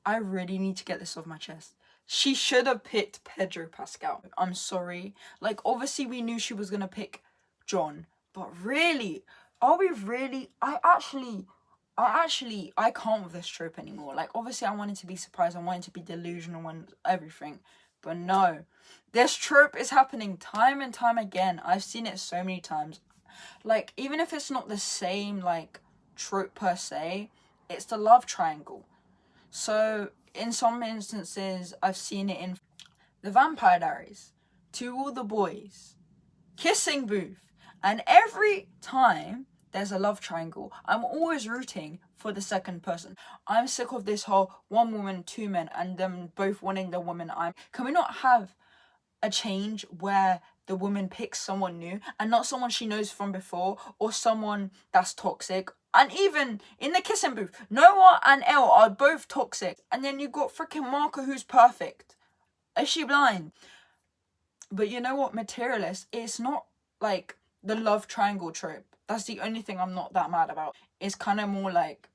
I really need to get this off my chest. She should have picked Pedro Pascal. I'm sorry. Like, obviously we knew she was gonna pick John, but really, are we really? I can't with this trope anymore. Like, obviously I wanted to be surprised, I wanted to be delusional and everything, but no. This trope is happening time and time again. I've seen it so many times. Like, even if it's not the same, like, trope per se, it's the love triangle. So, in some instances, I've seen it in The Vampire Diaries, To All the Boys, Kissing Booth, and every time there's a love triangle, I'm always rooting for the second person. I'm sick of this whole one woman, two men, and them both wanting the woman. Can we not have a change where the woman picks someone new and not someone she knows from before, or someone that's toxic? And even in the Kissing Booth, Noah and Elle are both toxic, and then you got freaking Marco who's perfect. Is she blind? But you know what, Materialists, it's not like the love triangle trope. That's the only thing I'm not that mad about. It's kind of more like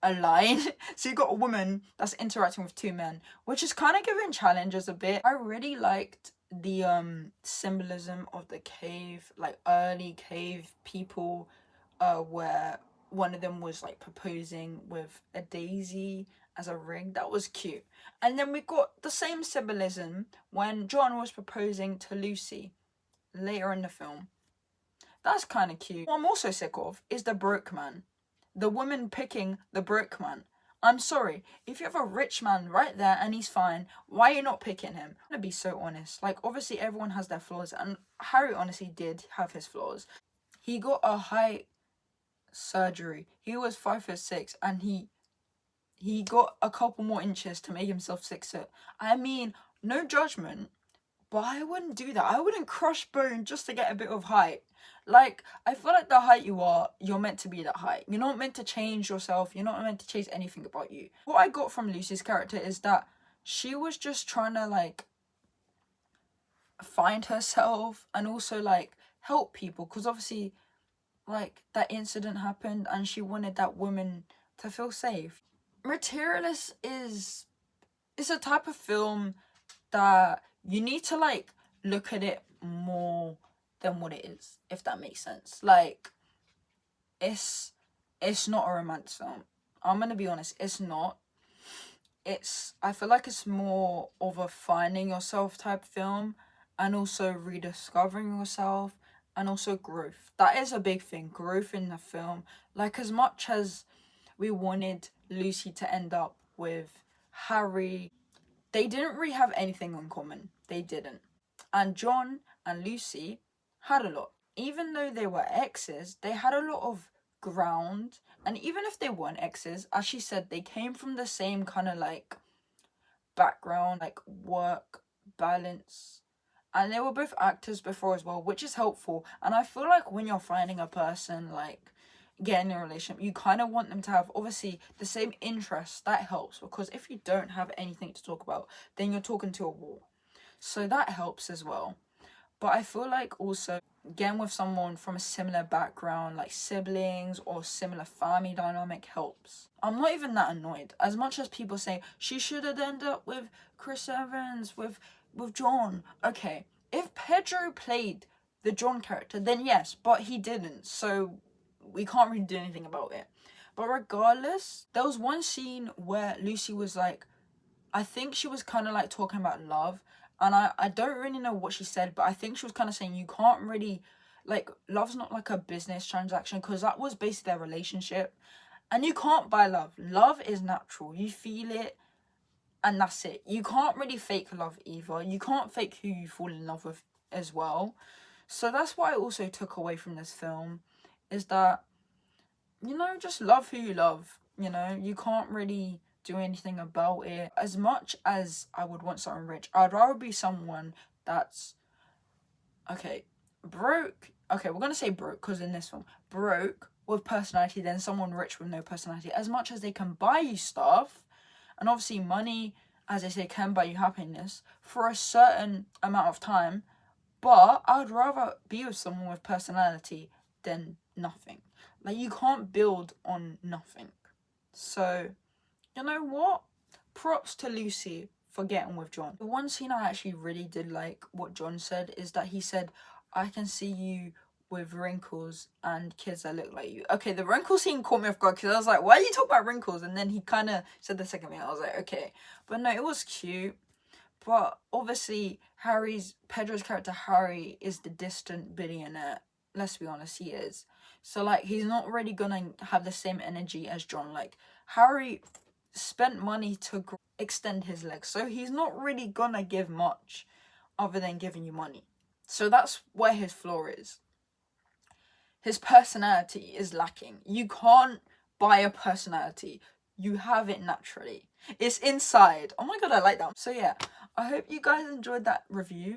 a line. So you got a woman that's interacting with two men, which is kind of giving challenges a bit. I really liked the symbolism of the cave, like early cave people, where one of them was like proposing with a daisy as a ring. That was cute. And then we got the same symbolism when John was proposing to Lucy later in the film. That's kind of cute. What I'm also sick of is the broke man. The woman picking the broke man. I'm sorry, if you have a rich man right there and he's fine, why are you not picking him? I'm gonna be so honest. Like, obviously everyone has their flaws, and Harry honestly did have his flaws. He got a height surgery. He was 5'6", and he got a couple more inches to make himself 6'. I mean, no judgment, but I wouldn't do that. I wouldn't crush bone just to get a bit of height. Like, I feel like the height you are, you're meant to be that height. You're not meant to change yourself. You're not meant to change anything about you. What I got from Lucy's character is that she was just trying to, like, find herself and also, like, help people. Because obviously, like, that incident happened and she wanted that woman to feel safe. Materialist is a type of film that you need to, like, look at it more than what it is, if that makes sense. Like, it's not a romance film. I'm gonna be honest, it's not. I feel like it's more of a finding yourself type film, and also rediscovering yourself, and also growth. That is a big thing, growth in the film. Like, as much as we wanted Lucy to end up with Harry, they didn't really have anything in common. They didn't. And John and Lucy had a lot. Even though they were exes, they had a lot of ground. And even if they weren't exes, as she said, they came from the same kind of, like, background, like work, balance. And they were both actors before as well, which is helpful. And I feel like when you're finding a person, like, getting in a relationship, you kind of want them to have obviously the same interests. That helps, because if you don't have anything to talk about, then you're talking to a wall. So that helps as well. But I feel like also, again, with someone from a similar background, like siblings or similar family dynamic, helps. I'm not even that annoyed. As much as people say she should have ended up with Chris Evans, with John. Okay, if Pedro played the John character, then yes, but he didn't. So we can't really do anything about it. But regardless, there was one scene where Lucy was like, I think she was kind of like talking about love, and I don't really know what she said, but I think she was kind of saying you can't really, like, love's not like a business transaction, because that was basically their relationship, and you can't buy love. Love is natural. You feel it, and that's it. You can't really fake love either. You can't fake who you fall in love with as well. So that's what I also took away from this film, is that, you know, just love who you love. You know, you can't really do anything about it. As much as I would want someone rich, I'd rather be someone that's, okay, broke. Okay, we're gonna say broke, because in this film, broke with personality than someone rich with no personality. As much as they can buy you stuff, and obviously money, as they say, can buy you happiness for a certain amount of time, but I'd rather be with someone with personality than nothing. Like, you can't build on nothing. So, you know what? props to Lucy for getting with John. The one scene I actually really did like what John said is that he said, I can see you with wrinkles and kids that look like you. Okay, the wrinkle scene caught me off guard because I was like, why are you talking about wrinkles? And then he kind of said the second thing. I was like, okay. But no, it was cute. But obviously, Pedro's character Harry is the distant billionaire. Let's be honest, he is. So, like, he's not really gonna have the same energy as John. Like, Harry spent money to extend his legs. So he's not really gonna give much other than giving you money. So that's where his flaw is. His personality is lacking. You can't buy a personality. You have it naturally. It's inside. Oh my god, I like that. So yeah, I hope you guys enjoyed that review.